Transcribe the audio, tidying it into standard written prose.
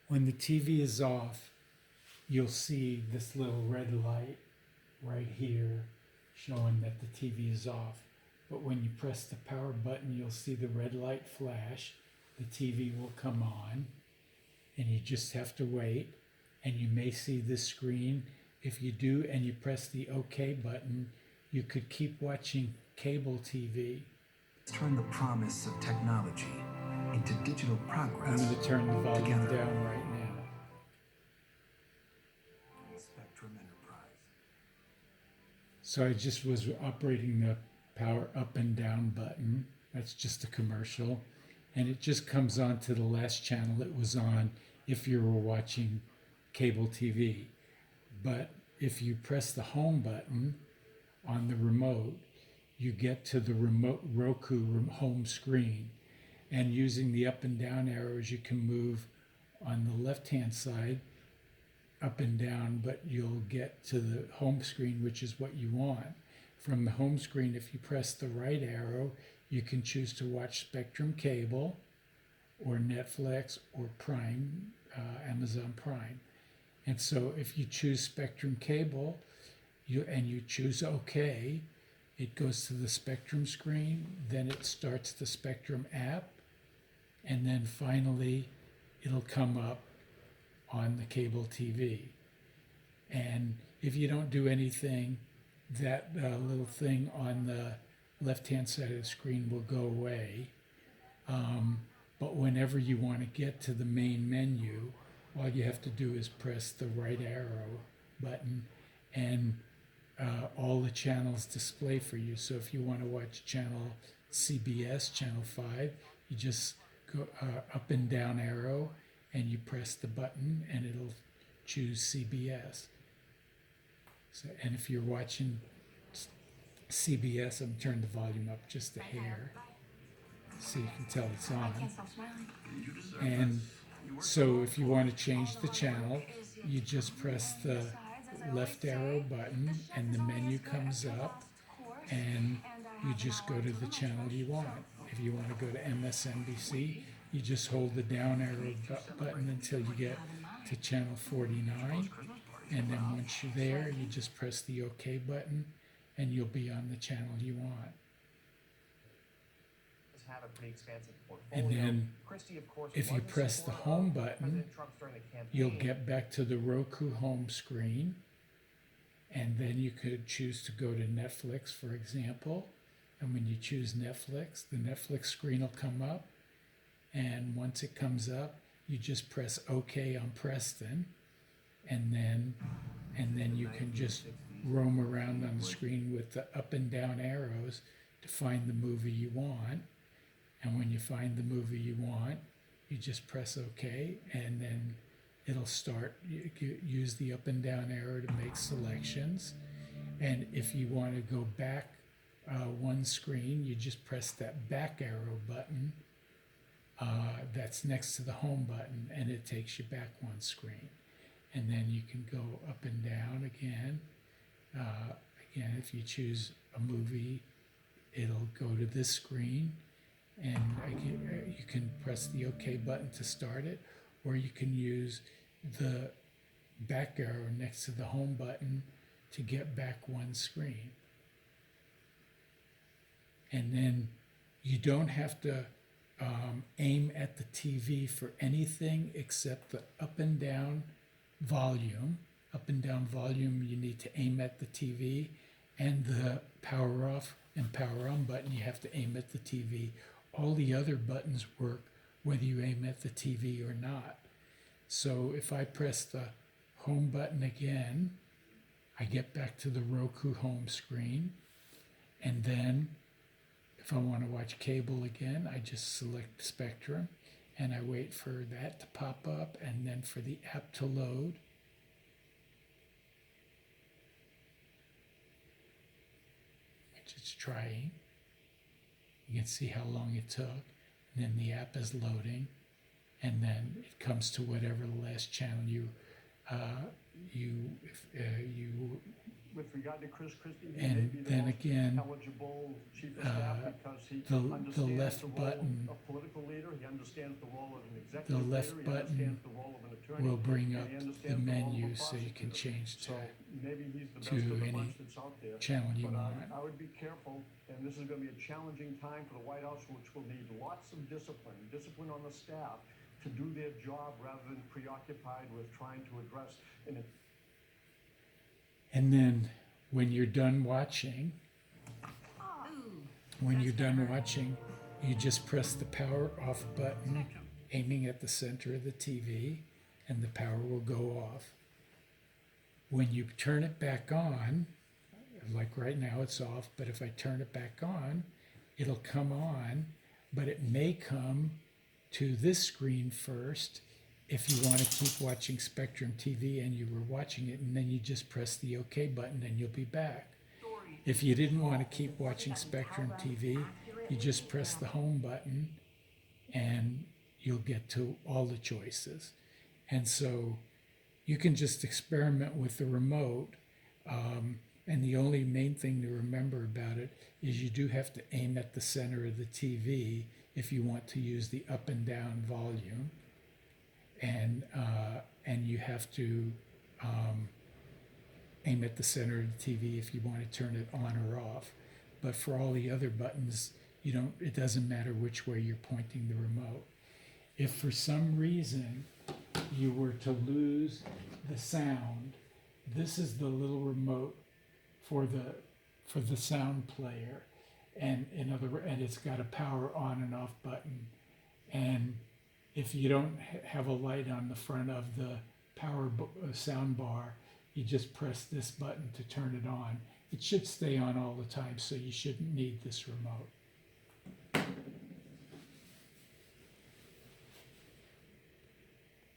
When the TV is off, you'll see this little red light right here showing that the TV is off. But when you press the power button, you'll see the red light flash. The TV will come on, and you just have to wait. And you may see this screen. If you do and you press the OK button, you could keep watching cable TV. Turn the promise of technology into digital I'm progress. going to turn the volume Together. down right now. Spectrum Enterprise. So I just was operating the power up and down button. That's just a commercial. And it just comes on to the last channel it was on if you were watching cable TV. But if you press the home button on the remote, you get to the remote Roku home screen. And using the up and down arrows, you can move on the left-hand side up and down, but you'll get to the home screen, which is what you want. From the home screen, if you press the right arrow, you can choose to watch Spectrum Cable or Netflix or Prime, Amazon Prime. And so if you choose Spectrum Cable and you choose OK, it goes to the Spectrum screen, then it starts the Spectrum app, and then finally it'll come up on the cable TV. And if you don't do anything, that little thing on the left-hand side of the screen will go away. But whenever you want to get to the main menu, all you have to do is press the right arrow button, and all the channels display for you. So if you want to watch channel CBS, channel 5, you just go up and down arrow, and you press the button, and it'll choose CBS. So, and if you're watching CBS, I'm turning the volume up just a hair, so you can tell it's on. And so if you want to change the channel, you just press the left arrow button, and the menu comes up, and you just go to the channel you want. If you want to go to MSNBC, you just hold the down arrow button until you get to channel 49, and then once you're there, you just press the OK button, and you'll be on the channel you want. Have a pretty expansive And portfolio. then Christie, of course, if you was a press the supporter home of button, President Trump's during the campaign. you'll get back to the Roku home screen, and then you could choose to go to Netflix, for example. And when you choose Netflix, the Netflix screen will come up, and once it comes up, you just press OK on Preston, and then you can just roam around on the screen with the up and down arrows to find the movie you want. And when you find the movie you want, you just press OK, and then it'll start. You use the up and down arrow to make selections. And if you want to go back one screen, you just press that back arrow button that's next to the home button, and it takes you back one screen. And then you can go up and down again. Again, if you choose a movie, it'll go to this screen, and you can press the OK button to start it, or you can use the back arrow next to the home button to get back one screen. And then you don't have to aim at the TV for anything except the up and down volume. Up and down volume, you need to aim at the TV, and the power off and power on button, you have to aim at the TV. All the other buttons work whether you aim at the TV or not. So if I press the home button again, I get back to the Roku home screen, and then if I want to watch cable again, I just select Spectrum, and I wait for that to pop up, and then for the app to load. Which it's trying. You can see how long it took, and then the app is loading, and then it comes to whatever the last channel you with regard to Chris Christie, he may And be the then most again, eligible chief of staff because he the understands left the role button, of political leader, he understands the role of an the executive left leader, he button understands the role of an attorney, will bring and up he the understands the role of a menu so you can prosecutor. change So maybe he's the best to of the any bunch that's out there. channel you But want. I would be careful, and this is gonna be a challenging time for the White House, which will need lots of discipline on the staff to do their job rather than preoccupied with trying to address an. And then when you're done watching, you just press the power off button, aiming at the center of the TV, and the power will go off. When you turn it back on, like right now it's off, but if I turn it back on, it'll come on, but it may come to this screen first if you want to keep watching Spectrum TV and you were watching it, and then you just press the OK button and you'll be back. If you didn't want to keep watching Spectrum TV, you just press the home button and you'll get to all the choices. And so you can just experiment with the remote. And the only main thing to remember about it is you do have to aim at the center of the TV if you want to use the up and down volume. And you have to aim at the center of the TV if you want to turn it on or off. But for all the other buttons, it doesn't matter which way you're pointing the remote. If for some reason you were to lose the sound, this is the little remote for the sound player, and it's got a power on and off button. And if you don't have a light on the front of the sound bar, you just press this button to turn it on. It should stay on all the time, so you shouldn't need this remote.